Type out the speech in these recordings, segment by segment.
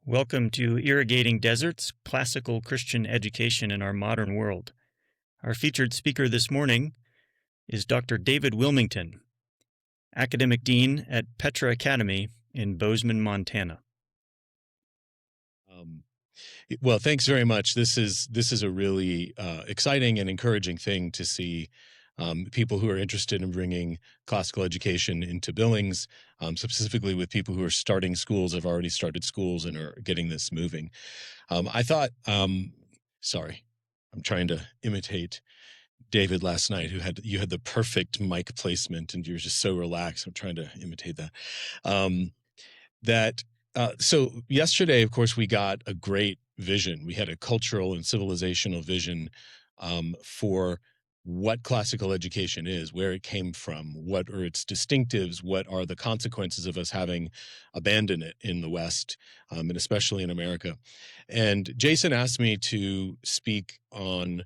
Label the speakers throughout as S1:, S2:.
S1: Welcome to Irrigating Deserts, Classical Christian Education in Our Modern World. Our featured speaker this morning is Dr. David Wilmington, Academic Dean at Petra Academy in Bozeman, Montana.
S2: Well, thanks very much. This is a really exciting and encouraging thing to see people who are interested in bringing classical education into Billings, specifically with people who are starting schools, have already started schools, and are getting this moving. I thought, sorry, I'm trying to imitate David last night, who you had the perfect mic placement, and you're just so relaxed. I'm trying to imitate that. So yesterday, of course, we got a great vision. We had a cultural and civilizational vision for what classical education is, where it came from, what are its distinctives, what are the consequences of us having abandoned it in the West, and especially in America. And Jason asked me to speak on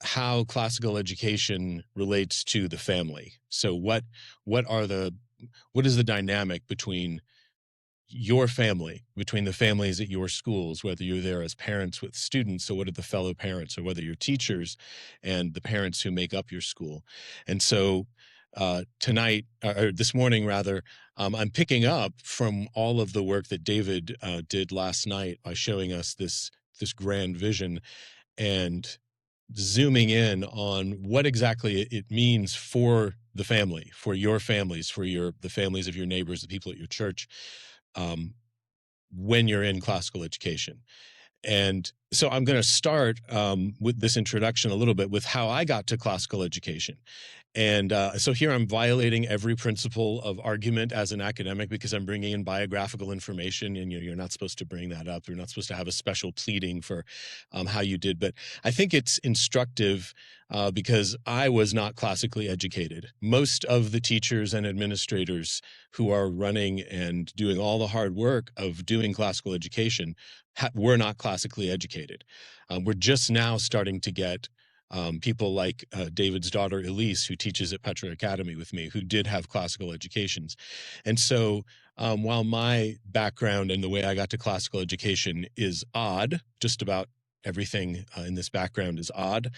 S2: how classical education relates to the family. So what is the dynamic between your family, between the families at your schools, whether you're there as parents with students, so what are the fellow parents, or whether you're teachers and the parents who make up your school. And so tonight, or this morning rather, I'm picking up from all of the work that David did last night by showing us this grand vision and zooming in on what exactly it means for the family, for your families, for the families of your neighbors, the people at your church, when you're in classical education. And so I'm going to start with this introduction a little bit with how I got to classical education. And so here I'm violating every principle of argument as an academic because I'm bringing in biographical information, and you're not supposed to bring that up. You're not supposed to have a special pleading for how you did. But I think it's instructive because I was not classically educated. Most of the teachers and administrators who are running and doing all the hard work of doing classical education were not classically educated. We're just now starting to get people like David's daughter, Elise, who teaches at Petra Academy with me, who did have classical educations. And so while my background and the way I got to classical education is odd, just about everything in this background is odd,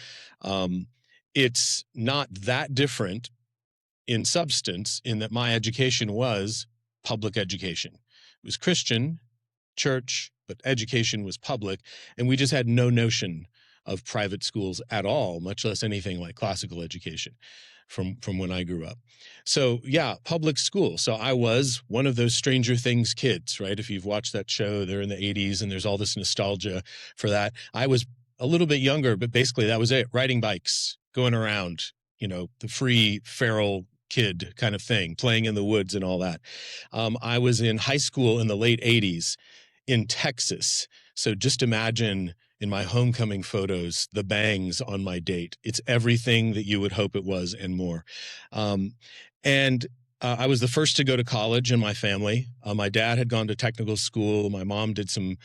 S2: it's not that different in substance in that my education was public education. It was Christian, church, but education was public, and we just had no notion of private schools at all, much less anything like classical education from when I grew up. So yeah, public school. So I was one of those Stranger Things kids, right? If you've watched that show, they're in the 80s and there's all this nostalgia for that. I was a little bit younger, but basically that was it. Riding bikes, going around, the free feral kid kind of thing, playing in the woods and all that. I was in high school in the late 80s in Texas. So just imagine in my homecoming photos, the bangs on my date. It's everything that you would hope it was and more. I was the first to go to college in my family. My dad had gone to technical school. My mom did some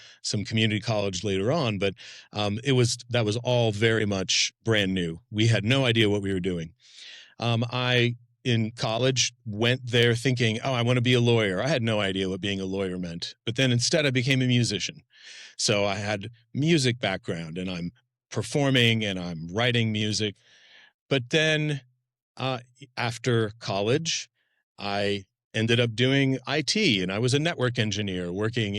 S2: community college later on, but that was all very much brand new. We had no idea what we were doing. I in college went there thinking, I want to be a lawyer. I had no idea what being a lawyer meant, but then instead I became a musician. So I had music background, and I'm performing and I'm writing music. But then after college, I ended up doing IT, and I was a network engineer working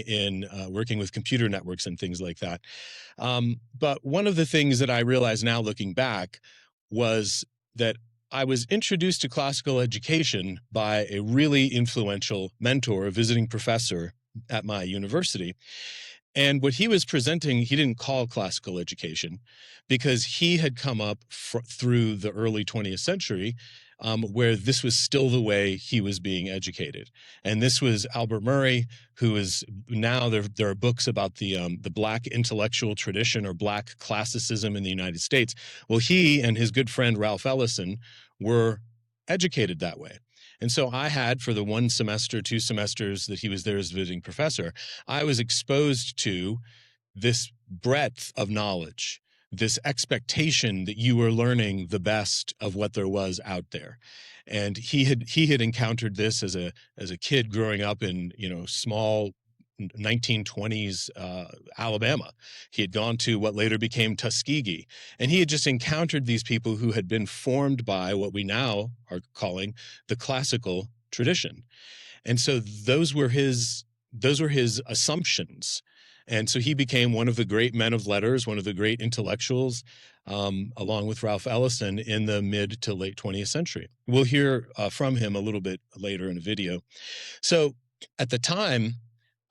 S2: with computer networks and things like that. But one of the things that I realize now looking back was that I was introduced to classical education by a really influential mentor, a visiting professor at my university. And what he was presenting, he didn't call classical education because he had come up through the early 20th century where this was still the way he was being educated. And this was Albert Murray, who is now, there are books about the Black intellectual tradition or Black classicism in the United States. Well, he and his good friend Ralph Ellison were educated that way. And so I had, for the 1 semester, 2 semesters that he was there as a visiting professor, I was exposed to this breadth of knowledge, this expectation that you were learning the best of what there was out there. And he had encountered this as a kid growing up in, small 1920s Alabama. He had gone to what later became Tuskegee, and he had just encountered these people who had been formed by what we now are calling the classical tradition. And so those were his assumptions. And so he became one of the great men of letters, one of the great intellectuals, along with Ralph Ellison in the mid to late 20th century. We'll hear from him a little bit later in a video. So at the time,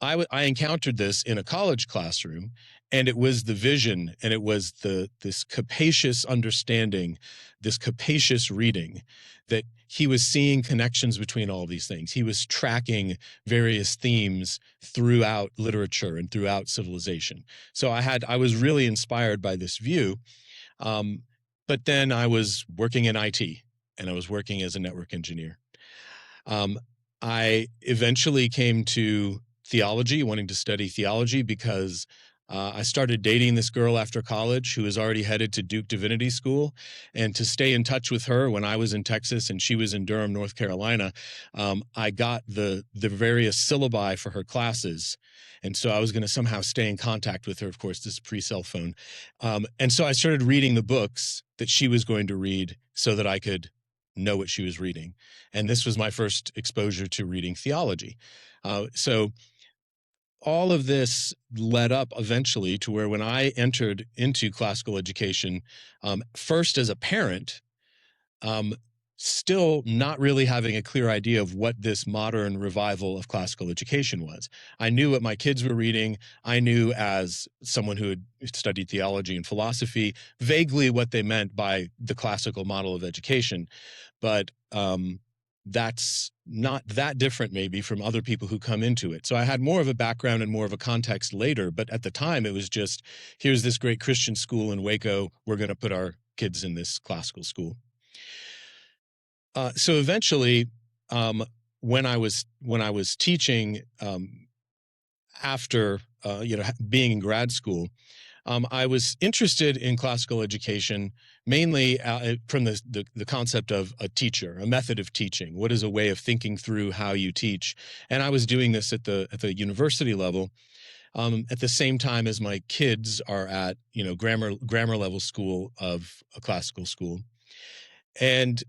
S2: I encountered this in a college classroom, and it was the vision, and it was this capacious understanding, this capacious reading, that he was seeing connections between all these things. He was tracking various themes throughout literature and throughout civilization. So I was really inspired by this view. But then I was working in IT, and I was working as a network engineer. I eventually came to theology, wanting to study theology, because I started dating this girl after college who was already headed to Duke Divinity School. And to stay in touch with her when I was in Texas and she was in Durham, North Carolina, I got the various syllabi for her classes. And so I was going to somehow stay in contact with her. Of course, this is pre-cell phone. And so I started reading the books that she was going to read so that I could know what she was reading. And this was my first exposure to reading theology. So all of this led up eventually to where when I entered into classical education, first as a parent, still not really having a clear idea of what this modern revival of classical education was. I knew what my kids were reading. I knew, as someone who had studied theology and philosophy, vaguely what they meant by the classical model of education. But that's not that different maybe from other people who come into it. So I had more of a background and more of a context later, but at the time it was just, here's this great Christian school in Waco, we're going to put our kids in this classical school. So eventually, when I was teaching after being in grad school, I was interested in classical education mainly from the concept of a teacher, a method of teaching. What is a way of thinking through how you teach? And I was doing this at the university level, at the same time as my kids are at grammar level school of a classical school, and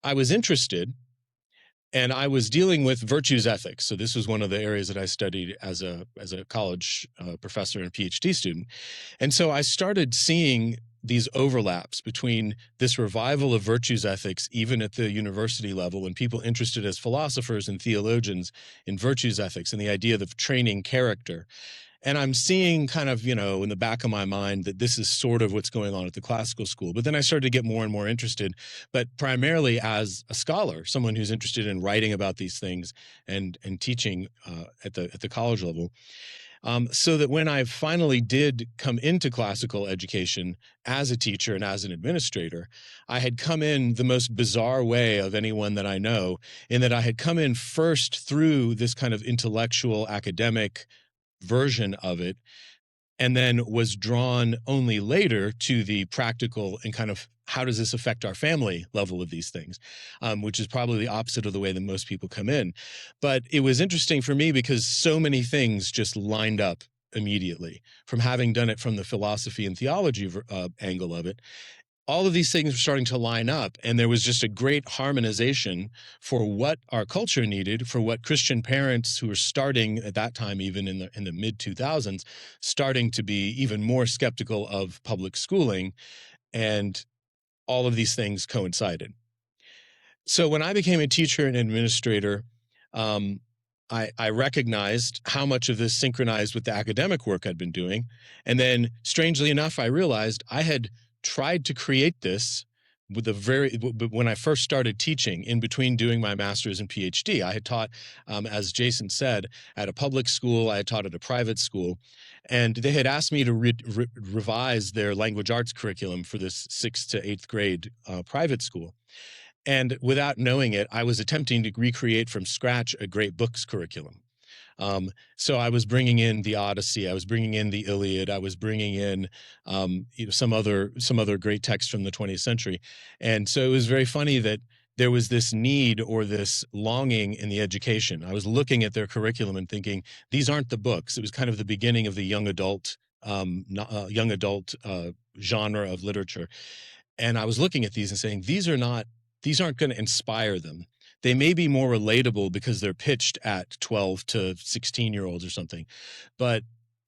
S2: I was interested. And I was dealing with virtues ethics. So this was one of the areas that I studied as a college professor and PhD student. And so I started seeing these overlaps between this revival of virtues ethics, even at the university level, and people interested as philosophers and theologians in virtues ethics and the idea of training character. And I'm seeing kind of, in the back of my mind that this is sort of what's going on at the classical school. But then I started to get more and more interested, but primarily as a scholar, someone who's interested in writing about these things and teaching at the college level. So that when I finally did come into classical education as a teacher and as an administrator, I had come in the most bizarre way of anyone that I know, in that I had come in first through this kind of intellectual academic version of it, and then was drawn only later to the practical and kind of how does this affect our family level of these things, which is probably the opposite of the way that most people come in. But it was interesting for me because so many things just lined up immediately from having done it from the philosophy and theology angle of it. All of these things were starting to line up, and there was just a great harmonization for what our culture needed, for what Christian parents who were starting at that time, even in the mid 2000s, starting to be even more skeptical of public schooling, and all of these things coincided. So when I became a teacher and administrator, I recognized how much of this synchronized with the academic work I'd been doing, and then strangely enough, I realized I had tried to create this when I first started teaching, in between doing my master's and PhD. I had taught, as Jason said, at a public school. I had taught at a private school, and they had asked me to revise their language arts curriculum for this 6th to 8th grade private school. And without knowing it, I was attempting to recreate from scratch a great books curriculum. So I was bringing in the Odyssey, I was bringing in the Iliad, I was bringing in some other great texts from the 20th century. And so it was very funny that there was this need or this longing in the education. I was looking at their curriculum and thinking, these aren't the books. It was kind of the beginning of the young adult genre of literature. And I was looking at these and saying, these aren't going to inspire them. They may be more relatable because they're pitched at 12 to 16-year-olds or something. But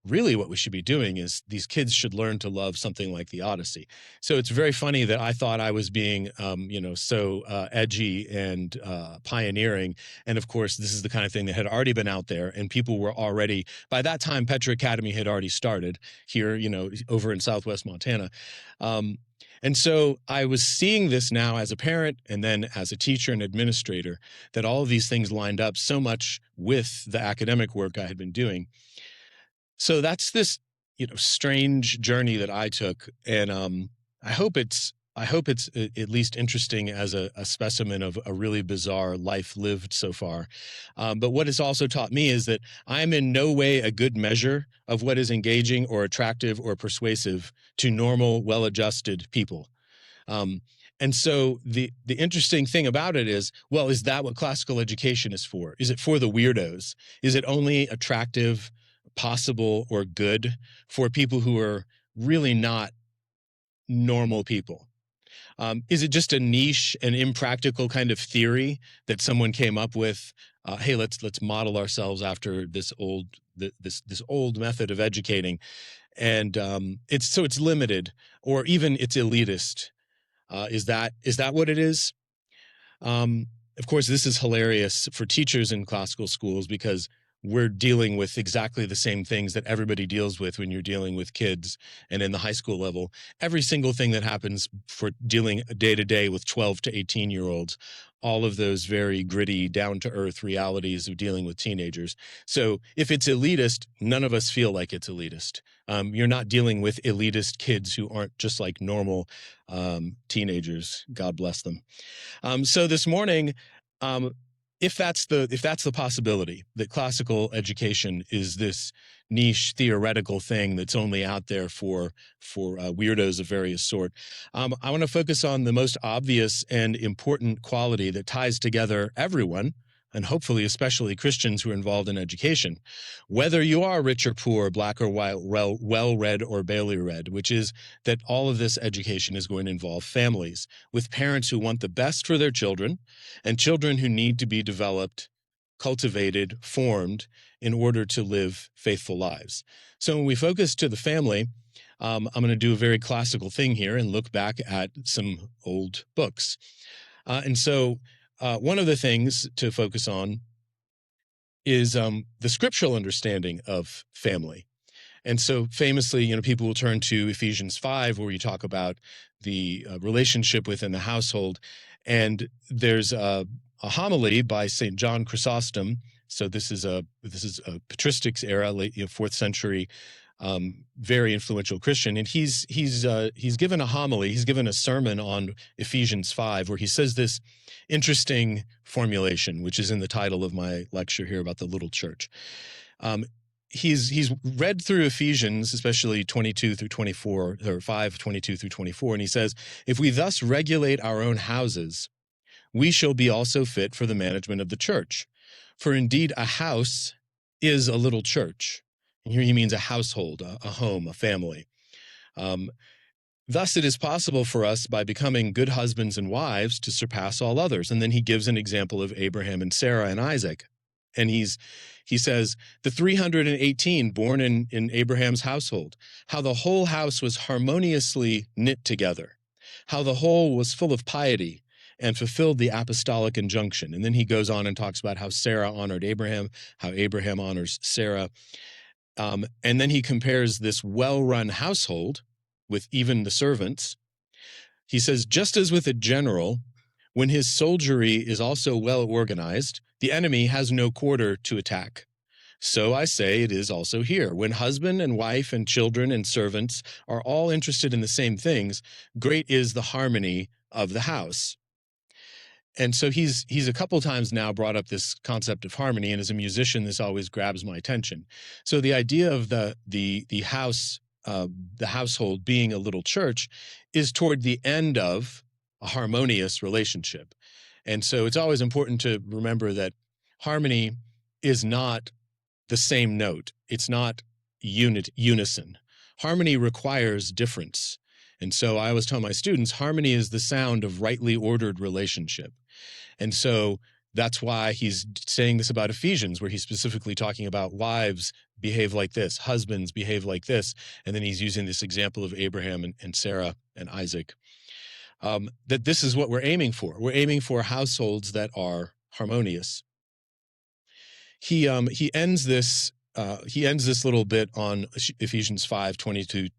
S2: really what we should be doing is these kids should learn to love something like the Odyssey. So it's very funny that I thought I was being, so edgy and pioneering. And of course, this is the kind of thing that had already been out there, and people were already, by that time, Petra Academy had already started here, over in Southwest Montana. And so I was seeing this now as a parent and then as a teacher and administrator, that all of these things lined up so much with the academic work I had been doing. So that's this, strange journey that I took, and I hope it's at least interesting as a specimen of a really bizarre life lived so far. But what it's also taught me is that I'm in no way a good measure of what is engaging or attractive or persuasive to normal, well-adjusted people. And so the interesting thing about it is, well, is that what classical education is for? Is it for the weirdos? Is it only attractive, possible, or good for people who are really not normal people? Is it just a niche and impractical kind of theory that someone came up with? Hey, let's model ourselves after this old method of educating, and it's limited, or even it's elitist. Is that what it is? Of course, this is hilarious for teachers in classical schools because we're dealing with exactly the same things that everybody deals with when you're dealing with kids. And in the high school level, every single thing that happens for dealing day to day with 12 to 18-year-olds, all of those very gritty, down-to-earth realities of dealing with teenagers. So if it's elitist, none of us feel like it's elitist. You're not dealing with elitist kids who aren't just like normal teenagers. God bless them. So this morning, if that's the possibility that classical education is this niche theoretical thing that's only out there for weirdos of various sort, I want to focus on the most obvious and important quality that ties together everyone, and hopefully especially Christians who are involved in education, whether you are rich or poor, black or white, well-read or barely read, which is that all of this education is going to involve families with parents who want the best for their children and children who need to be developed, cultivated, formed in order to live faithful lives. So when we focus to the family, I'm going to do a very classical thing here and look back at some old books. One of the things to focus on is the scriptural understanding of family. And so famously, people will turn to Ephesians 5, where you talk about the relationship within the household. And there's a homily by St. John Chrysostom. So this is a patristics era, late 4th century, very influential Christian, and he's given a homily. He's given a sermon on Ephesians 5, where he says this interesting formulation, which is in the title of my lecture here about the little church. He's read through Ephesians, especially 22 through 24, or 5:22 through 24, and he says, "If we thus regulate our own houses, we shall be also fit for the management of the church. For indeed, a house is a little church." And here he means a household, a home, a family. Thus, it is possible for us, by becoming good husbands and wives, to surpass all others. And then he gives an example of Abraham and Sarah and Isaac. And he says, the 318 born in Abraham's household, how the whole house was harmoniously knit together, how the whole was full of piety and fulfilled the apostolic injunction. And then he goes on and talks about how Sarah honored Abraham, how Abraham honors Sarah. And then he compares this well-run household with even the servants. He says, just as with a general, when his soldiery is also well organized, the enemy has no quarter to attack. So I say it is also here. When husband and wife and children and servants are all interested in the same things, great is the harmony of the house. And so he's a couple times now brought up this concept of harmony, and as a musician, this always grabs my attention. So the idea of the household being a little church is toward the end of a harmonious relationship. And so it's always important to remember that harmony is not the same note. It's not unison. Harmony requires difference. And so I always tell my students, harmony is the sound of rightly ordered relationship. And so that's why he's saying this about Ephesians, where he's specifically talking about wives behave like this, husbands behave like this. And then he's using this example of Abraham and Sarah and Isaac. That this is what we're aiming for. We're aiming for households that are harmonious. He ends this little bit on Ephesians 5:22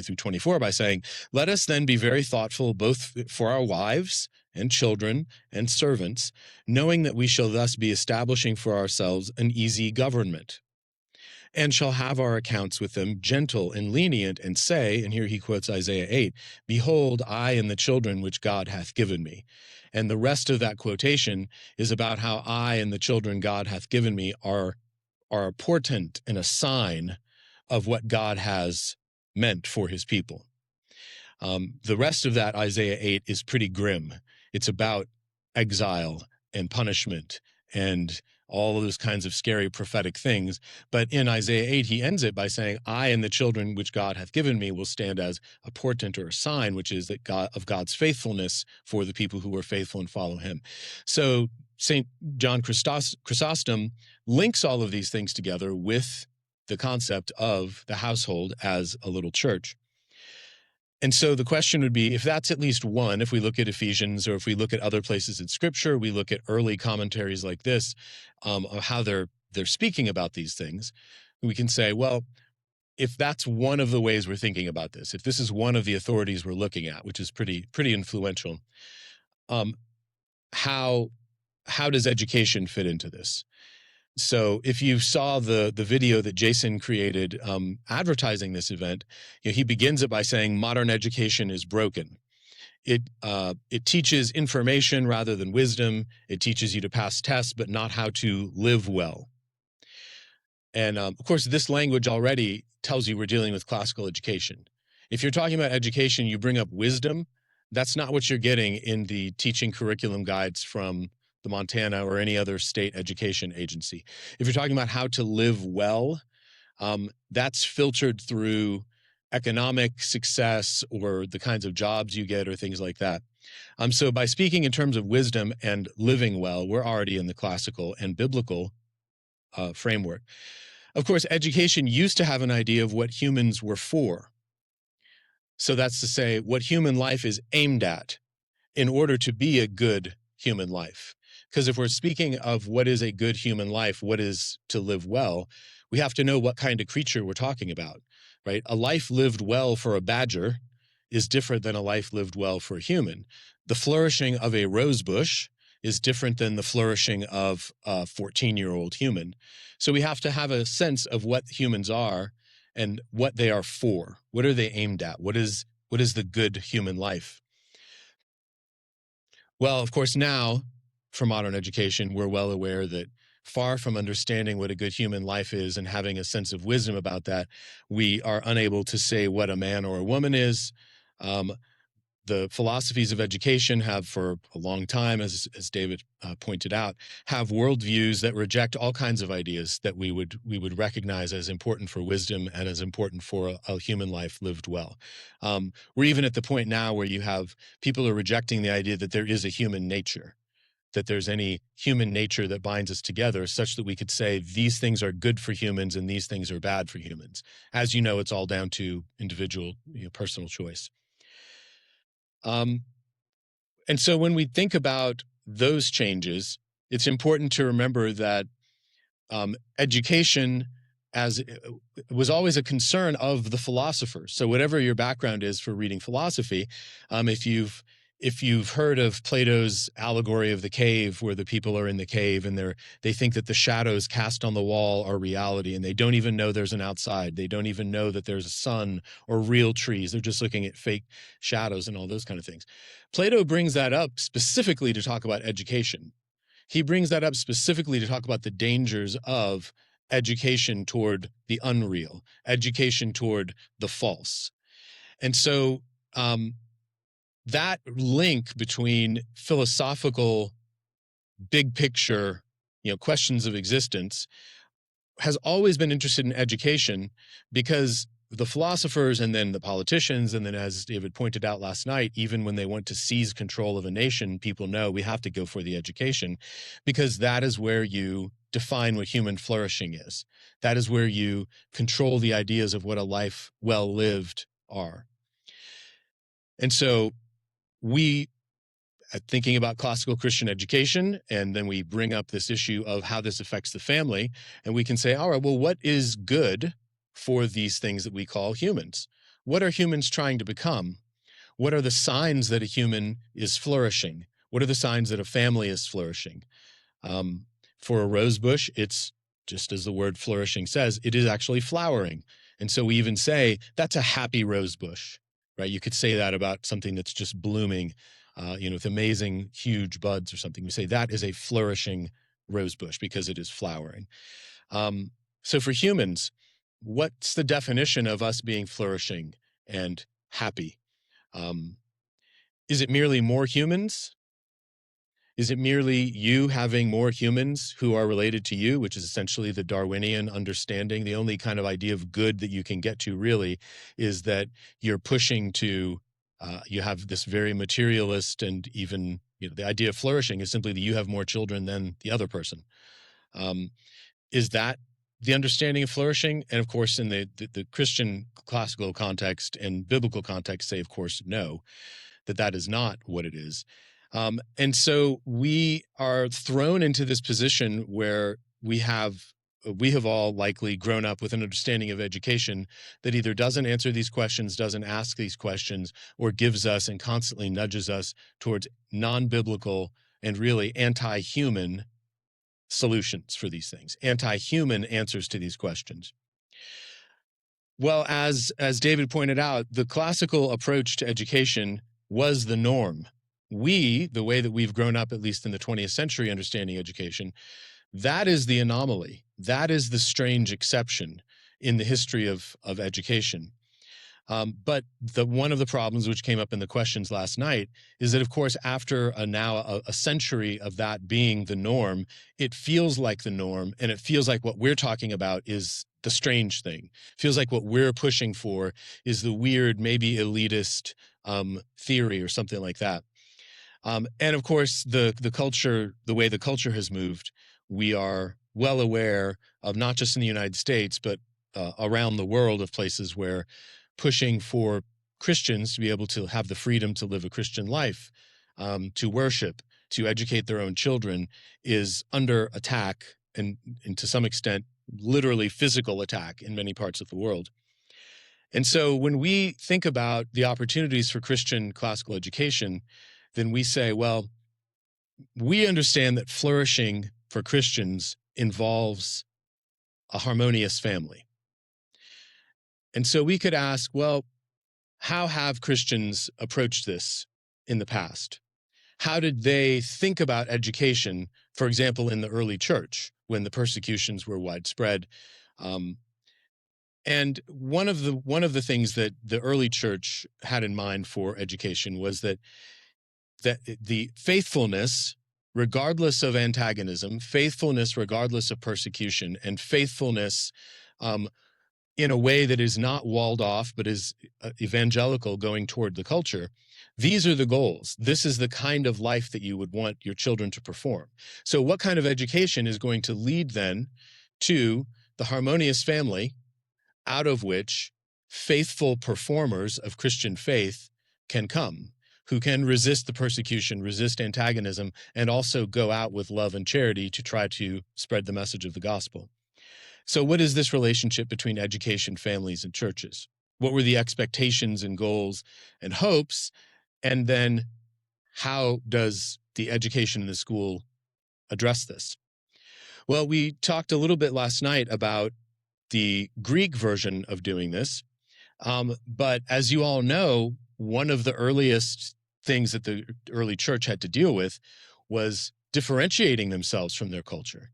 S2: through 24 by saying, "Let us then be very thoughtful both for our wives and children and servants, knowing that we shall thus be establishing for ourselves an easy government, and shall have our accounts with them gentle and lenient, and say," and here he quotes Isaiah 8, "Behold, I and the children which God hath given me." And the rest of that quotation is about how I and the children God hath given me are a portent and a sign of what God has meant for his people. The rest of that Isaiah 8 is pretty grim. It's about exile and punishment and all of those kinds of scary prophetic things. But in Isaiah 8, he ends it by saying, "I and the children which God hath given me will stand as a portent or a sign," which is that of God's faithfulness for the people who are faithful and follow him. So St. John Chrysostom links all of these things together with the concept of the household as a little church. And so the question would be, if that's at least one, if we look at Ephesians or if we look at other places in Scripture, we look at early commentaries like this, of how they're speaking about these things, we can say, well, if that's one of the ways we're thinking about this, if this is one of the authorities we're looking at, which is pretty influential, how does education fit into this? So if you saw the video that Jason created advertising this event, he begins it by saying modern education is broken. It teaches information rather than wisdom. It teaches you to pass tests, but not how to live well. And of course, this language already tells you we're dealing with classical education. If you're talking about education, you bring up wisdom. That's not what you're getting in the teaching curriculum guides from the Montana or any other state education agency. If you're talking about how to live well, that's filtered through economic success or the kinds of jobs you get or things like that. So by speaking in terms of wisdom and living well, we're already in the classical and biblical framework. Of course, education used to have an idea of what humans were for. So that's to say, what human life is aimed at in order to be a good human life. Because if we're speaking of what is a good human life, what is to live well, we have to know what kind of creature we're talking about, right? A life lived well for a badger is different than a life lived well for a human. The flourishing of a rose bush is different than the flourishing of a 14-year-old human. So we have to have a sense of what humans are and what they are for. What are they aimed at? What is the good human life? Well, of course, now, for modern education, we're well aware that far from understanding what a good human life is and having a sense of wisdom about that, we are unable to say what a man or a woman is. The philosophies of education have for a long time, as David pointed out, have worldviews that reject all kinds of ideas that we would recognize as important for wisdom and as important for a human life lived well. We're even at the point now where you have people are rejecting the idea that there is a human nature, that there's any human nature that binds us together such that we could say these things are good for humans and these things are bad for humans. As you know, it's all down to individual, personal choice. And so when we think about those changes, it's important to remember that education was always a concern of the philosophers. So whatever your background is for reading philosophy, if you've heard of Plato's allegory of the cave, where the people are in the cave and they think that the shadows cast on the wall are reality, and they don't even know there's an outside. They don't even know that there's a sun or real trees. They're just looking at fake shadows and all those kind of things. Plato brings that up specifically to talk about education. He brings that up specifically to talk about the dangers of education toward the unreal, education toward the false. And so that link between philosophical, big picture, questions of existence has always been interested in education, because the philosophers and then the politicians, and then, as David pointed out last night, even when they want to seize control of a nation, people know we have to go for the education, because that is where you define what human flourishing is. That is where you control the ideas of what a life well lived are. And so we, thinking about classical Christian education, and then we bring up this issue of how this affects the family, and we can say, all right, well, what is good for these things that we call humans? What are humans trying to become? What are the signs that a human is flourishing? What are the signs that a family is flourishing? For a rose bush, it's just as the word flourishing says, it is actually flowering. And so we even say, that's a happy rose bush, right? You could say that about something that's just blooming, with amazing, huge buds or something. We say that is a flourishing rose bush because it is flowering. So for humans, what's the definition of us being flourishing and happy? Is it merely more humans? Is it merely you having more humans who are related to you, which is essentially the Darwinian understanding? The only kind of idea of good that you can get to really is that you're pushing to, you have this very materialist, and even the idea of flourishing is simply that you have more children than the other person. Is that the understanding of flourishing? And of course, in the Christian classical context and biblical context, say, of course, no, that is not what it is. And so we are thrown into this position where we have all likely grown up with an understanding of education that either doesn't answer these questions, doesn't ask these questions, or gives us and constantly nudges us towards non-biblical and really anti-human solutions for these things, anti-human answers to these questions. Well, as David pointed out, the classical approach to education was the norm. The way that we've grown up, at least in the 20th century, understanding education, that is the anomaly. That is the strange exception in the history of education. But one of the problems which came up in the questions last night is that, of course, after a century of that being the norm, it feels like the norm, and it feels like what we're talking about is the strange thing. It feels like what we're pushing for is the weird, maybe elitist theory or something like that. And of course, the way the culture has moved, we are well aware of, not just in the United States, but around the world, of places where pushing for Christians to be able to have the freedom to live a Christian life, to worship, to educate their own children, is under attack, and to some extent, literally physical attack in many parts of the world. And so when we think about the opportunities for Christian classical education, then we say, well, we understand that flourishing for Christians involves a harmonious family. And so we could ask, well, how have Christians approached this in the past? How did they think about education, for example, in the early church, when the persecutions were widespread? And one of the things that the early church had in mind for education was that the faithfulness, regardless of antagonism, faithfulness regardless of persecution, and faithfulness in a way that is not walled off but is evangelical, going toward the culture, these are the goals. This is the kind of life that you would want your children to perform. So what kind of education is going to lead then to the harmonious family out of which faithful performers of Christian faith can come, who can resist the persecution, resist antagonism, and also go out with love and charity to try to spread the message of the gospel? So what is this relationship between education, families, and churches? What were the expectations and goals and hopes? And then how does the education in the school address this? Well, we talked a little bit last night about the Greek version of doing this. But as you all know, one of the earliest things that the early church had to deal with was differentiating themselves from their culture.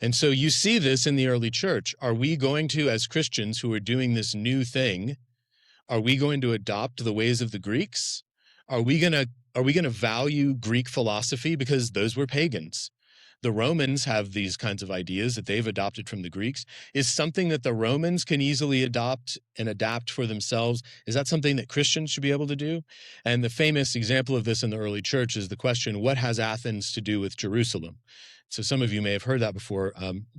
S2: And so you see this in the early church. Are we going to, as Christians who are doing this new thing, are we going to adopt the ways of the Greeks? Are we gonna value Greek philosophy because those were pagans? The Romans have these kinds of ideas that they've adopted from the Greeks. Is something that the Romans can easily adopt and adapt for themselves? Is that something that Christians should be able to do? And the famous example of this in the early church is the question, what has Athens to do with Jerusalem? So some of you may have heard that before.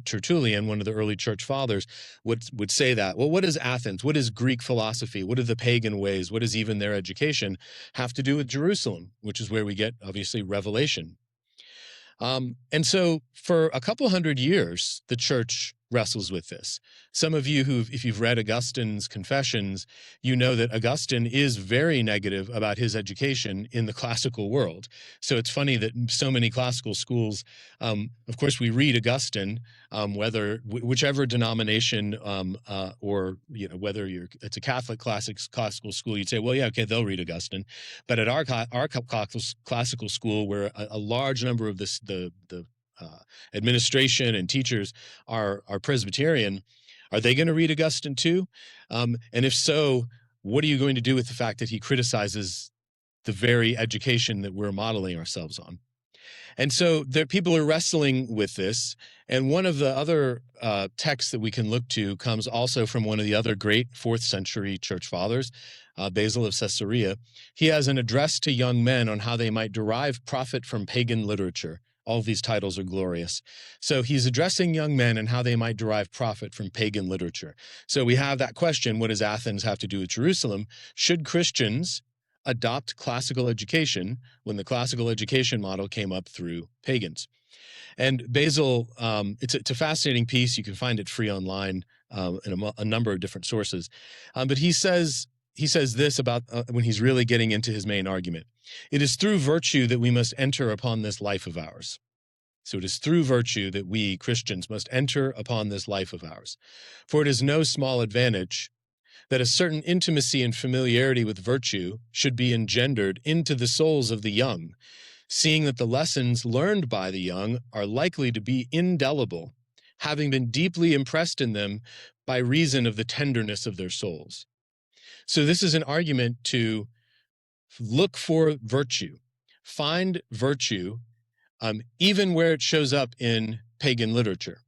S2: Tertullian, one of the early church fathers, would say that. Well, what is Athens? What is Greek philosophy? What are the pagan ways? What does even their education have to do with Jerusalem, which is where we get, obviously, Revelation? And so for a couple hundred years, the church wrestles with this. Some of you if you've read Augustine's Confessions, you know that Augustine is very negative about his education in the classical world. So it's funny that so many classical schools, of course, we read Augustine, whichever denomination, or whether it's a Catholic classical school, you'd say, well, yeah, okay, they'll read Augustine. But at our classical school, where a large number of the administration and teachers are Presbyterian, are they going to read Augustine too? And if so, what are you going to do with the fact that he criticizes the very education that we're modeling ourselves on? And so people are wrestling with this. And one of the other texts that we can look to comes also from one of the other great 4th century church fathers, Basil of Caesarea. He has an address to young men on how they might derive profit from pagan literature. All of these titles are glorious. So he's addressing young men and how they might derive profit from pagan literature. So we have that question, what does Athens have to do with Jerusalem? Should Christians adopt classical education when the classical education model came up through pagans? And Basil, it's a fascinating piece. You can find it free online in a number of different sources. But he says this about when he's really getting into his main argument. It is through virtue that we must enter upon this life of ours. So it is through virtue that we, Christians, must enter upon this life of ours. For it is no small advantage that a certain intimacy and familiarity with virtue should be engendered into the souls of the young, seeing that the lessons learned by the young are likely to be indelible, having been deeply impressed in them by reason of the tenderness of their souls. So this is an argument to look for virtue, find virtue, even where it shows up in pagan literature.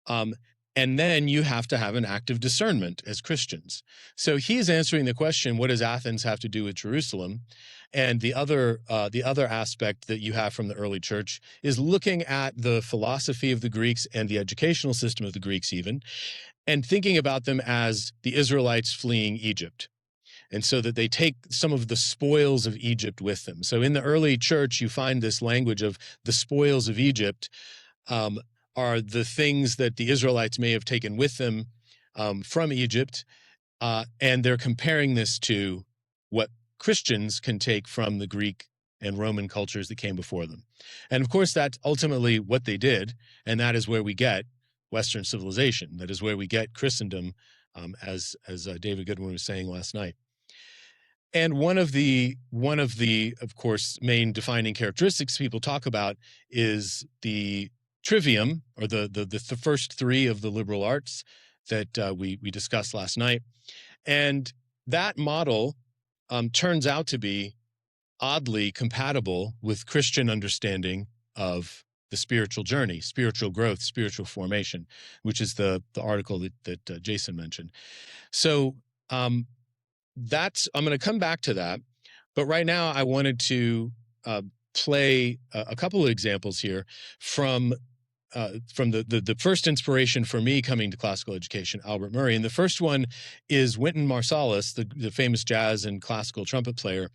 S2: And then you have to have an active discernment as Christians. So he's answering the question, what does Athens have to do with Jerusalem? And the other aspect that you have from the early church is looking at the philosophy of the Greeks and the educational system of the Greeks even, and thinking about them as the Israelites fleeing Egypt. And so that they take some of the spoils of Egypt with them. So in the early church, you find this language of the spoils of Egypt are the things that the Israelites may have taken with them from Egypt. And they're comparing this to what Christians can take from the Greek and Roman cultures that came before them. And of course, that's ultimately what they did. And that is where we get Western civilization. That is where we get Christendom, as David Goodwin was saying last night. And one of the, of course, main defining characteristics people talk about is the trivium, or the first three of the liberal arts that we discussed last night. And that model turns out to be oddly compatible with Christian understanding of the spiritual journey, spiritual growth, spiritual formation, which is the article that Jason mentioned. So I'm going to come back to that, but right now I wanted to play a couple of examples here from the first inspiration for me coming to classical education, Albert Murray. And the first one is Wynton Marsalis, the famous jazz and classical trumpet player.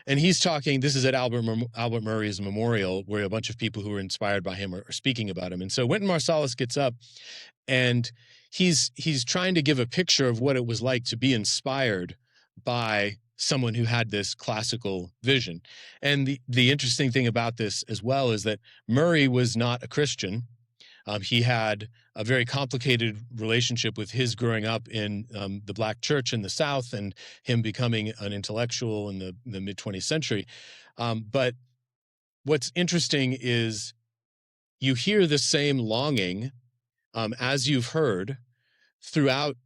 S2: And he's talking, this is at Albert Murray's memorial, where a bunch of people who were inspired by him are speaking about him. And so Wynton Marsalis gets up and he's trying to give a picture of what it was like to be inspired by someone who had this classical vision. And the interesting thing about this as well is that Murray was not a Christian. He had a very complicated relationship with his growing up in the Black church in the South and him becoming an intellectual in the mid-20th century. But what's interesting is you hear the same longing, as you've heard, throughout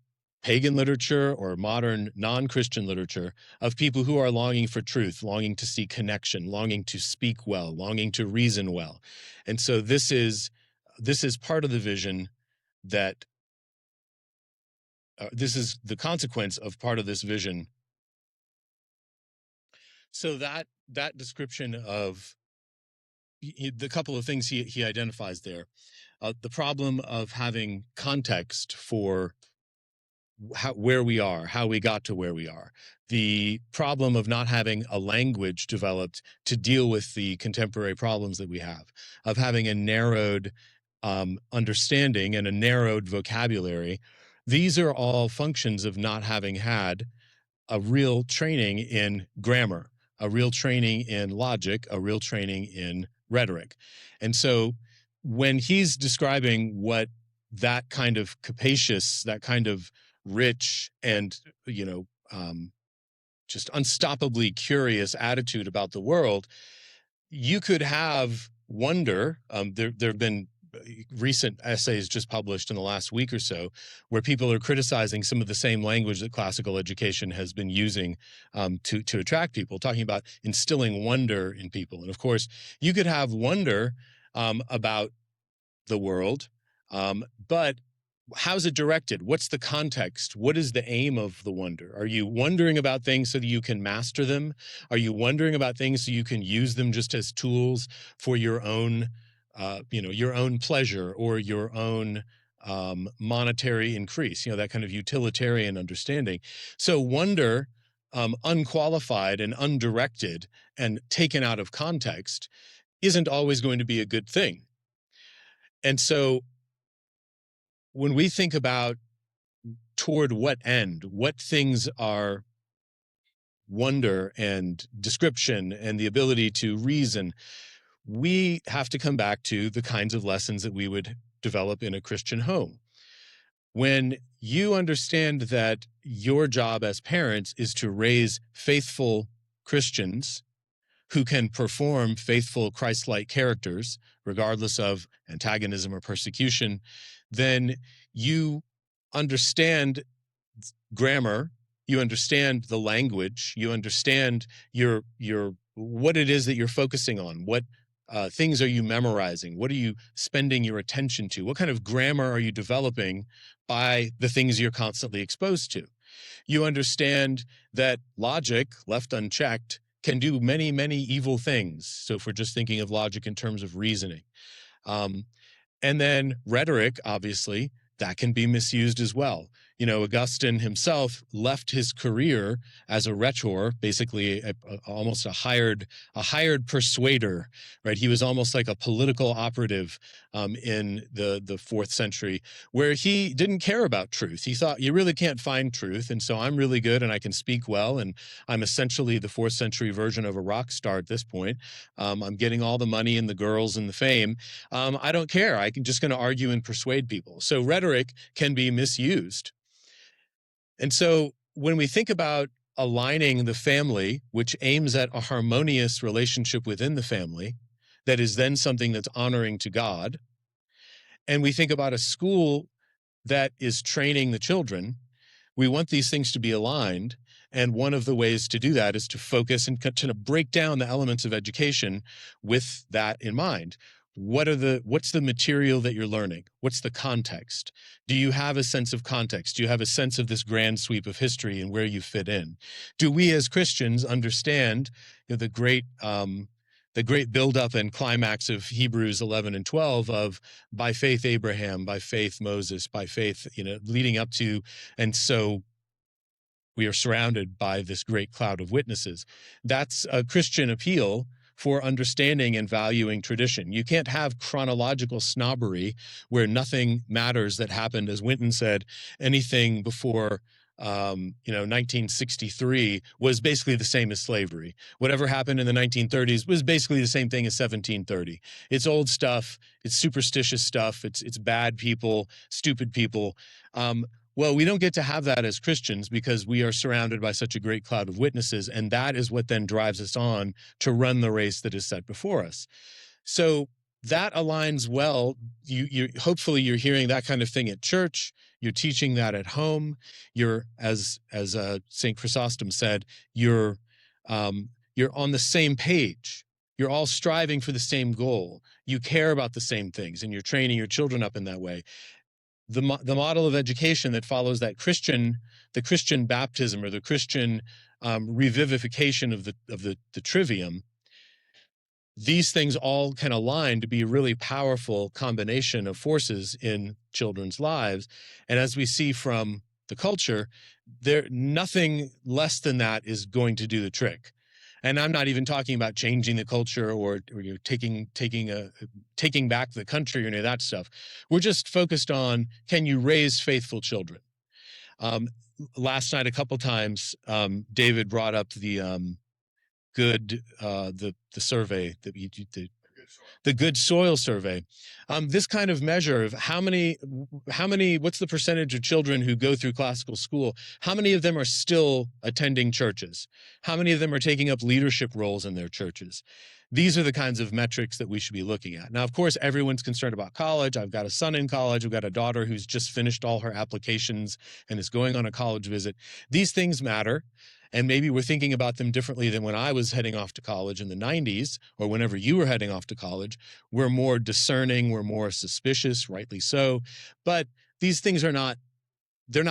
S2: pagan literature or modern non-Christian literature of people who are longing for truth, longing to see connection, longing to speak well, longing to reason well. And so this is part of the vision that this is the consequence of part of this vision. So that description of the couple of things he identifies there, the problem of having context for where we are, how we got to where we are, the problem of not having a language developed to deal with the contemporary problems that we have, of having a narrowed understanding and a narrowed vocabulary. These are all functions of not having had a real training in grammar, a real training in logic, a real training in rhetoric. And so when he's describing what that kind of capacious, that kind of rich and, just unstoppably curious attitude about the world, you could have wonder. There have been recent essays just published in the last week or so where people are criticizing some of the same language that classical education has been using to attract people, talking about instilling wonder in people. And of course, you could have wonder about the world, but how's it directed? What's the context? What is the aim of the wonder? Are you wondering about things so that you can master them? Are you wondering about things so you can use them just as tools for your own your own pleasure or your own monetary increase, that kind of utilitarian understanding? So wonder, unqualified and undirected and taken out of context, isn't always going to be a good thing. And so when we think about toward what end, what things are wonder and description and the ability to reason, we have to come back to the kinds of lessons that we would develop in a Christian home. When you understand that your job as parents is to raise faithful Christians who can perform faithful Christ-like characters, regardless of antagonism or persecution, then you understand grammar, you understand the language, you understand your what it is that you're focusing on, what things are you memorizing, what are you spending your attention to, what kind of grammar are you developing by the things you're constantly exposed to. You understand that logic, left unchecked, can do many, many evil things. So if we're just thinking of logic in terms of reasoning. And then rhetoric, obviously, that can be misused as well. Augustine himself left his career as a rhetor, basically almost a hired persuader, right? He was almost like a political operative in the 4th century, where he didn't care about truth. He thought, you really can't find truth, and so I'm really good and I can speak well, and I'm essentially the 4th century version of a rock star at this point. I'm getting all the money and the girls and the fame. I don't care. I'm just going to argue and persuade people. So rhetoric can be misused. And so when we think about aligning the family, which aims at a harmonious relationship within the family, that is then something that's honoring to God, and we think about a school that is training the children, we want these things to be aligned. And one of the ways to do that is to focus and kind of break down the elements of education with that in mind. What's the material that you're learning? What's the context? Do you have a sense of context? Do you have a sense of this grand sweep of history and where you fit in? Do we as Christians understand the great buildup and climax of Hebrews 11 and 12 of by faith Abraham, by faith Moses, by faith, leading up to, and so we are surrounded by this great cloud of witnesses. That's a Christian appeal for understanding and valuing tradition. You can't have chronological snobbery where nothing matters that happened, as Winton said. Anything before 1963 was basically the same as slavery. Whatever happened in the 1930s was basically the same thing as 1730. It's old stuff. It's superstitious stuff. It's bad people, stupid people. Well, we don't get to have that as Christians because we are surrounded by such a great cloud of witnesses, and that is what then drives us on to run the race that is set before us. So that aligns well. You hopefully you're hearing that kind of thing at church. You're teaching that at home. You're, as St. Chrysostom said, you're on the same page. You're all striving for the same goal. You care about the same things, and you're training your children up in that way. The model of education that follows that the Christian baptism, or the Christian revivification of the trivium, these things all can align to be a really powerful combination of forces in children's lives. And as we see from the culture, nothing less than that is going to do the trick. And I'm not even talking about changing the culture or taking back the country or any of that stuff. We're just focused on, can you raise faithful children? Last night, a couple times, David brought up the survey that the Good Soil Survey. This kind of measure of how many, what's the percentage of children who go through classical school? How many of them are still attending churches? How many of them are taking up leadership roles in their churches? These are the kinds of metrics that we should be looking at. Now, of course, everyone's concerned about college. I've got a son in college. I've got a daughter who's just finished all her applications and is going on a college visit. These things matter. And maybe we're thinking about them differently than when I was heading off to college in the 90s, or whenever you were heading off to college. We're more discerning, we're more suspicious, rightly so. But these things they're not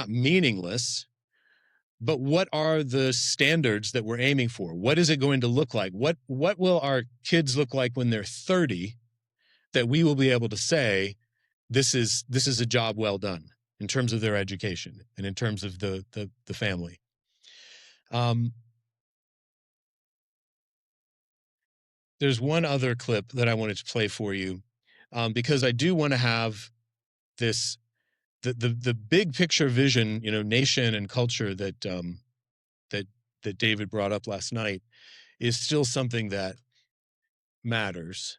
S2: meaningless. But what are the standards that we're aiming for? What is it going to look like? What will our kids look like when they're 30, that we will be able to say, this is a job well done in terms of their education and in terms of the family? There's one other clip that I wanted to play for you, because I do want to have this, the big picture vision, nation and culture that David brought up last night is still something that matters,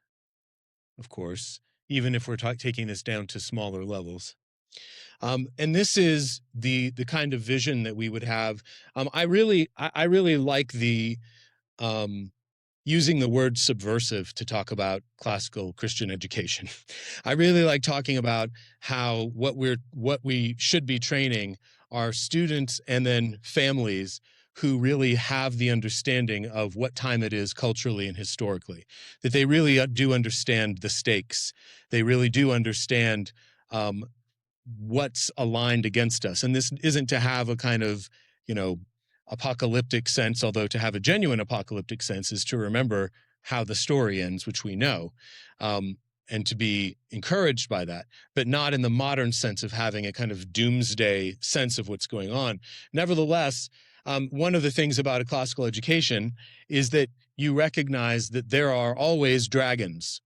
S2: of course, even if we're taking this down to smaller levels. And this is the kind of vision that we would have. I really like the using the word subversive to talk about classical Christian education. I really like talking about how what we should be training are students and then families who really have the understanding of what time it is culturally and historically, that they really do understand the stakes. They really do understand what's aligned against us. And this isn't to have a kind of, apocalyptic sense, although to have a genuine apocalyptic sense is to remember how the story ends, which we know, and to be encouraged by that, but not in the modern sense of having a kind of doomsday sense of what's going on. Nevertheless, one of the things about a classical education is that you recognize that there are always dragons.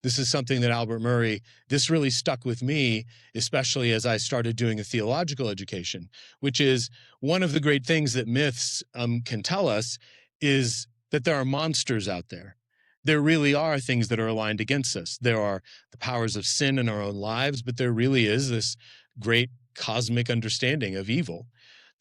S2: This is something that Albert Murray, this really stuck with me, especially as I started doing a theological education, which is one of the great things that myths can tell us is that there are monsters out there. There really are things that are aligned against us. There are the powers of sin in our own lives, but there really is this great cosmic understanding of evil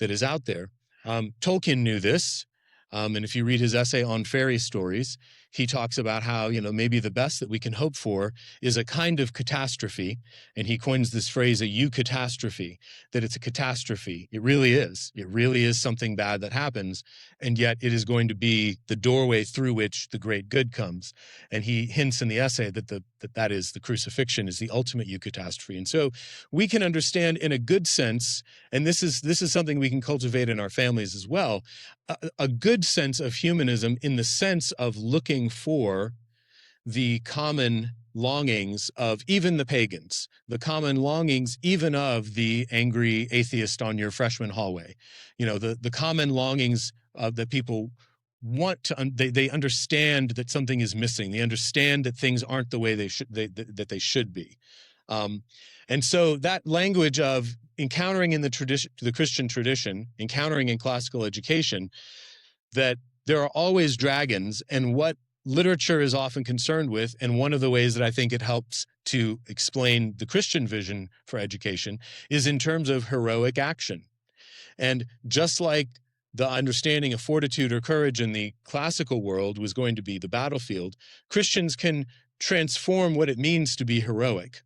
S2: that is out there. Tolkien knew this. And if you read his essay on fairy stories, he talks about how, maybe the best that we can hope for is a kind of catastrophe. And he coins this phrase, a eucatastrophe, that it's a catastrophe. It really is. It really is something bad that happens. And yet it is going to be the doorway through which the great good comes. And he hints in the essay that that is the crucifixion is the ultimate eucatastrophe. And so we can understand in a good sense, and this is something we can cultivate in our families as well, a good sense of humanism in the sense of looking for the common longings of even the pagans, the common longings even of the angry atheist on your freshman hallway, the common longings that people want to, they understand that something is missing. They understand that things aren't the way that they should be. And so that language of encountering in the Christian tradition, encountering in classical education, that there are always dragons, and what literature is often concerned with, and one of the ways that I think it helps to explain the Christian vision for education is in terms of heroic action. And just like the understanding of fortitude or courage in the classical world was going to be the battlefield, Christians can transform what it means to be heroic.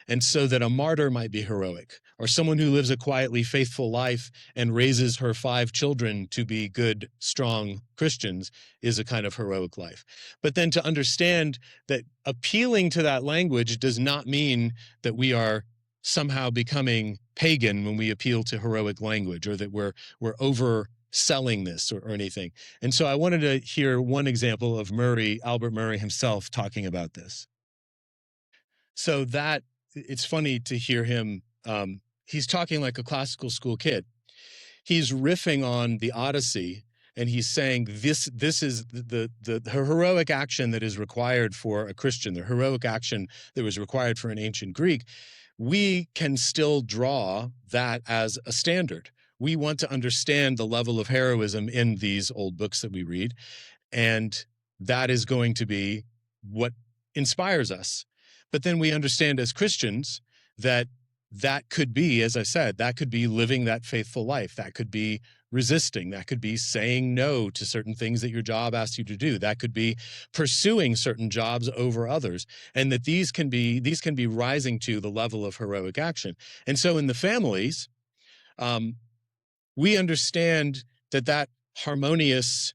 S2: And so that a martyr might be heroic, or someone who lives a quietly faithful life and raises her 5 children to be good, strong Christians is a kind of heroic life. But then to understand that appealing to that language does not mean that we are somehow becoming pagan when we appeal to heroic language, or that we're overselling this or anything. And so I wanted to hear one example of Albert Murray himself talking about this. So that it's funny to hear him. He's talking like a classical school kid. He's riffing on the Odyssey, and he's saying this is the heroic action that is required for a Christian, the heroic action that was required for an ancient Greek. We can still draw that as a standard. We want to understand the level of heroism in these old books that we read, and that is going to be what inspires us. But then we understand as Christians that could be, as I said, that could be living that faithful life. That could be resisting. That could be saying no to certain things that your job asks you to do. That could be pursuing certain jobs over others. And that these can be rising to the level of heroic action. And so in the families, we understand that harmonious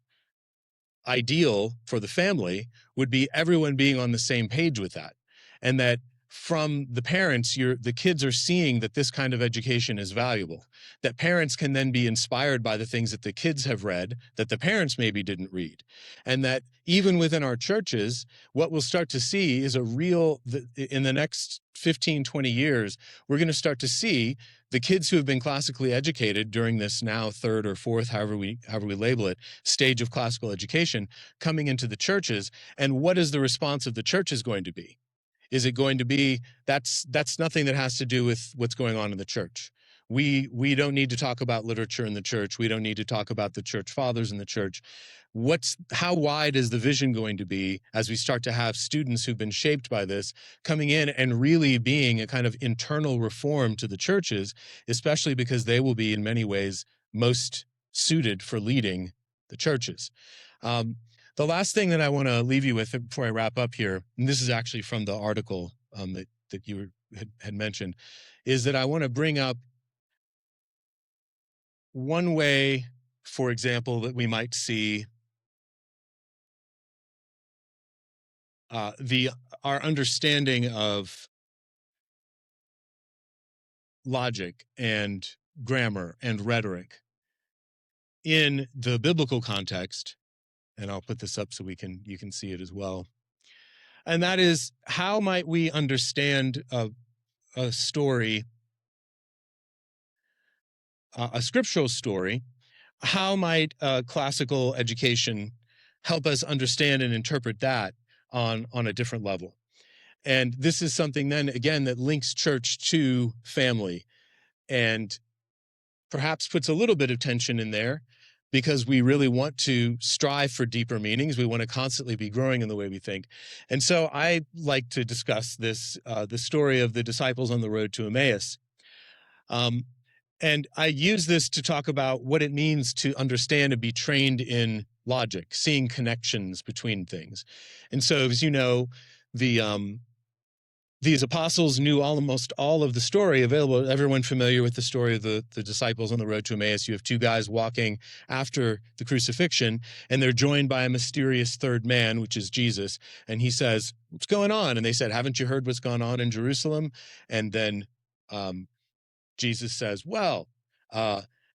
S2: ideal for the family would be everyone being on the same page with that. And that from the parents, the kids are seeing that this kind of education is valuable, that parents can then be inspired by the things that the kids have read that the parents maybe didn't read. And that even within our churches, what we'll start to see is in the next 15, 20 years, we're going to start to see the kids who have been classically educated during this now 3rd or 4th, however we label it, stage of classical education coming into the churches. And what is the response of the churches going to be? Is it going to be, that's nothing that has to do with what's going on in the church. We don't need to talk about literature in the church. We don't need to talk about the church fathers in the church. How wide is the vision going to be as we start to have students who've been shaped by this coming in and really being a kind of internal reform to the churches, especially because they will be in many ways most suited for leading the churches. The last thing that I want to leave you with before I wrap up here, and this is actually from the article that you had mentioned, is that I want to bring up one way, for example, that we might see our understanding of logic and grammar and rhetoric in the biblical context. And I'll put this up so you can see it as well. And that is, how might we understand a story, a scriptural story? How might classical education help us understand and interpret that on a different level? And this is something then, again, that links church to family and perhaps puts a little bit of tension in there, because we really want to strive for deeper meanings. We want to constantly be growing in the way we think. And so I like to discuss this, the story of the disciples on the road to Emmaus. And I use this to talk about what it means to understand and be trained in logic, seeing connections between things. And so, as you know, these apostles knew almost all of the story available. Everyone familiar with the story of the disciples on the road to Emmaus. You have 2 guys walking after the crucifixion, and they're joined by a mysterious third man, which is Jesus. And he says, "What's going on?" And they said, "Haven't you heard what's gone on in Jerusalem?" And then Jesus says, "Well,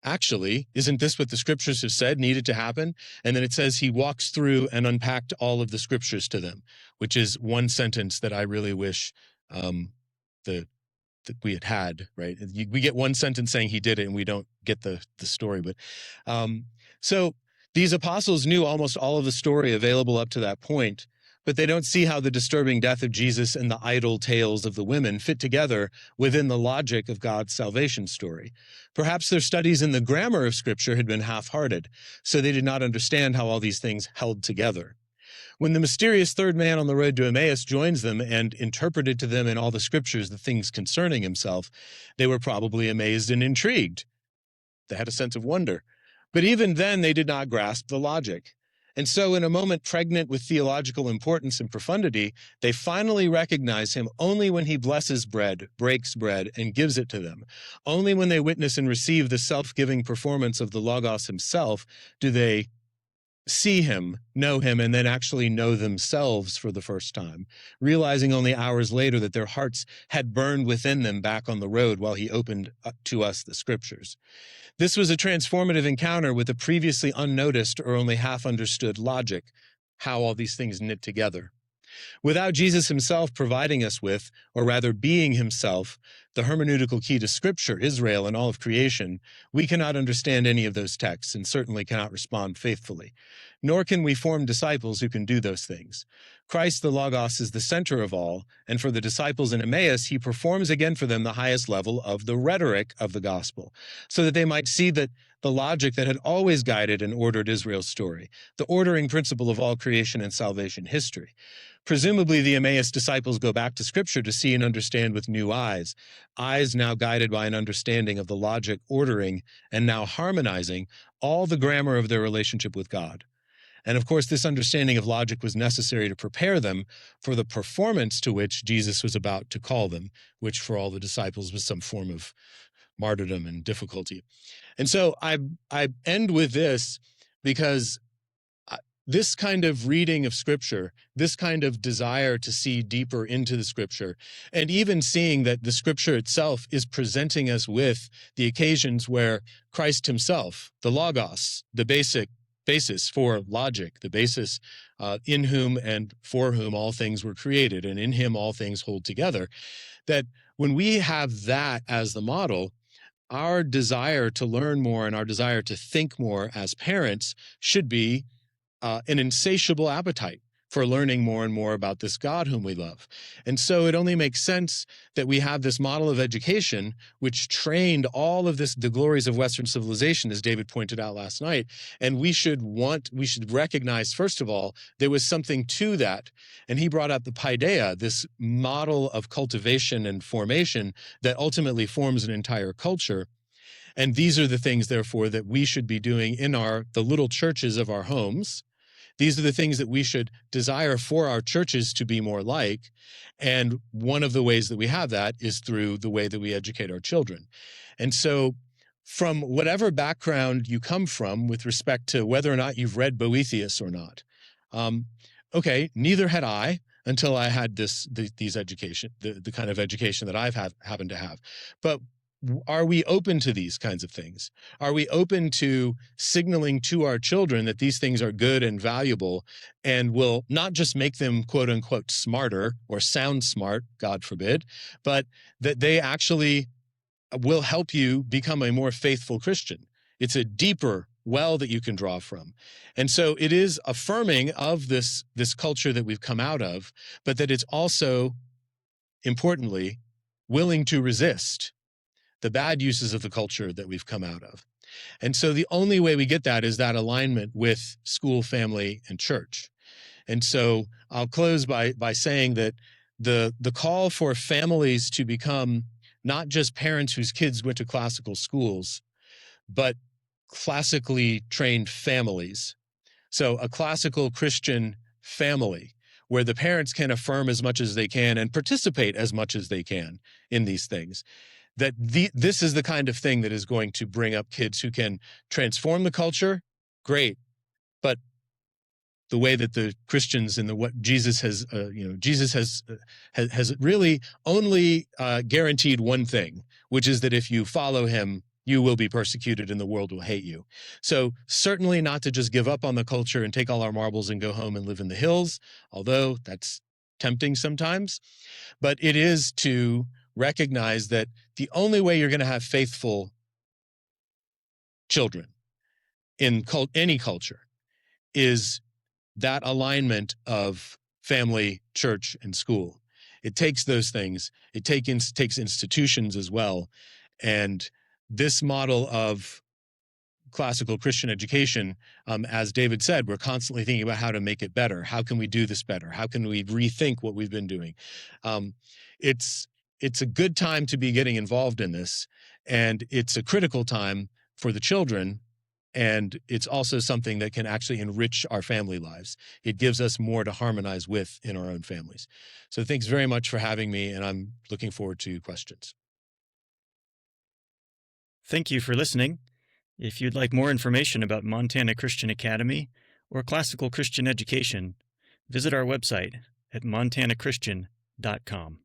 S2: actually, isn't this what the scriptures have said needed to happen?" And then it says he walks through and unpacked all of the scriptures to them, which is one sentence that I really wish that we had, right? We get one sentence saying he did it, and we don't get the story. But so these apostles knew almost all of the story available up to that point, but they don't see how the disturbing death of Jesus and the idle tales of the women fit together within the logic of God's salvation story. Perhaps their studies in the grammar of Scripture had been half-hearted, so they did not understand how all these things held together. When the mysterious third man on the road to Emmaus joins them and interpreted to them in all the scriptures the things concerning himself, they were probably amazed and intrigued. They had a sense of wonder. But even then, they did not grasp the logic. And so in a moment pregnant with theological importance and profundity, they finally recognize him only when he blesses bread, breaks bread, and gives it to them. Only when they witness and receive the self-giving performance of the Logos himself do they see him, know him, and then actually know themselves for the first time, realizing only hours later that their hearts had burned within them back on the road while he opened to us the scriptures. This was a transformative encounter with a previously unnoticed or only half understood logic, how all these things knit together. Without Jesus himself providing us with, or rather being himself, the hermeneutical key to Scripture, Israel, and all of creation, we cannot understand any of those texts and certainly cannot respond faithfully. Nor can we form disciples who can do those things. Christ the Logos is the center of all, and for the disciples in Emmaus, he performs again for them the highest level of the rhetoric of the gospel, so that they might see that the logic that had always guided and ordered Israel's story, the ordering principle of all creation and salvation history. Presumably, the Emmaus disciples go back to Scripture to see and understand with new eyes, eyes now guided by an understanding of the logic ordering and now harmonizing all the grammar of their relationship with God. And of course, this understanding of logic was necessary to prepare them for the performance to which Jesus was about to call them, which for all the disciples was some form of martyrdom and difficulty. And so I end with this because this kind of reading of Scripture, this kind of desire to see deeper into the Scripture, and even seeing that the Scripture itself is presenting us with the occasions where Christ himself, the Logos, the basis for logic, the basis in whom and for whom all things were created, and in him all things hold together, that when we have that as the model, our desire to learn more and our desire to think more as parents should be an insatiable appetite for learning more and more about this God whom we love. And so it only makes sense that we have this model of education which trained all of the glories of Western civilization, as David pointed out last night. And we should recognize, first of all, there was something to that. And he brought up the paideia, this model of cultivation and formation that ultimately forms an entire culture. And these are the things, therefore, that we should be doing in the little churches of our homes. These are the things that we should desire for our churches to be more like. And one of the ways that we have that is through the way that we educate our children. And so from whatever background you come from with respect to whether or not you've read Boethius or not, okay, neither had I until I had these education, the kind of education that I've happened to have. But are we open to these kinds of things? Are we open to signaling to our children that these things are good and valuable and will not just make them, quote unquote, smarter or sound smart, God forbid, but that they actually will help you become a more faithful Christian? It's a deeper well that you can draw from. And so it is affirming of this culture that we've come out of, but that it's also, importantly, willing to resist the bad uses of the culture that we've come out of. And so the only way we get that is that alignment with school, family, and church. And so I'll close by saying that the call for families to become not just parents whose kids went to classical schools, but classically trained families. So a classical Christian family where the parents can affirm as much as they can and participate as much as they can in these things. That this is the kind of thing that is going to bring up kids who can transform the culture, great. But the way that the Christians and what Jesus has, Jesus has really only guaranteed one thing, which is that if you follow him, you will be persecuted and the world will hate you. So certainly not to just give up on the culture and take all our marbles and go home and live in the hills, although that's tempting sometimes. But it is to recognize that the only way you're going to have faithful children in any culture is that alignment of family, church, and school. It takes those things. It takes institutions as well. And this model of classical Christian education, as David said, we're constantly thinking about how to make it better. How can we do this better? How can we rethink what we've been doing? It's a good time to be getting involved in this, and it's a critical time for the children And it's also something that can actually enrich our family lives. It gives us more to harmonize with in our own families. So thanks very much for having me, and I'm looking forward to questions.
S1: Thank you for listening. If you'd like more information about Montana Christian Academy or classical Christian education, visit our website at montanachristian.com.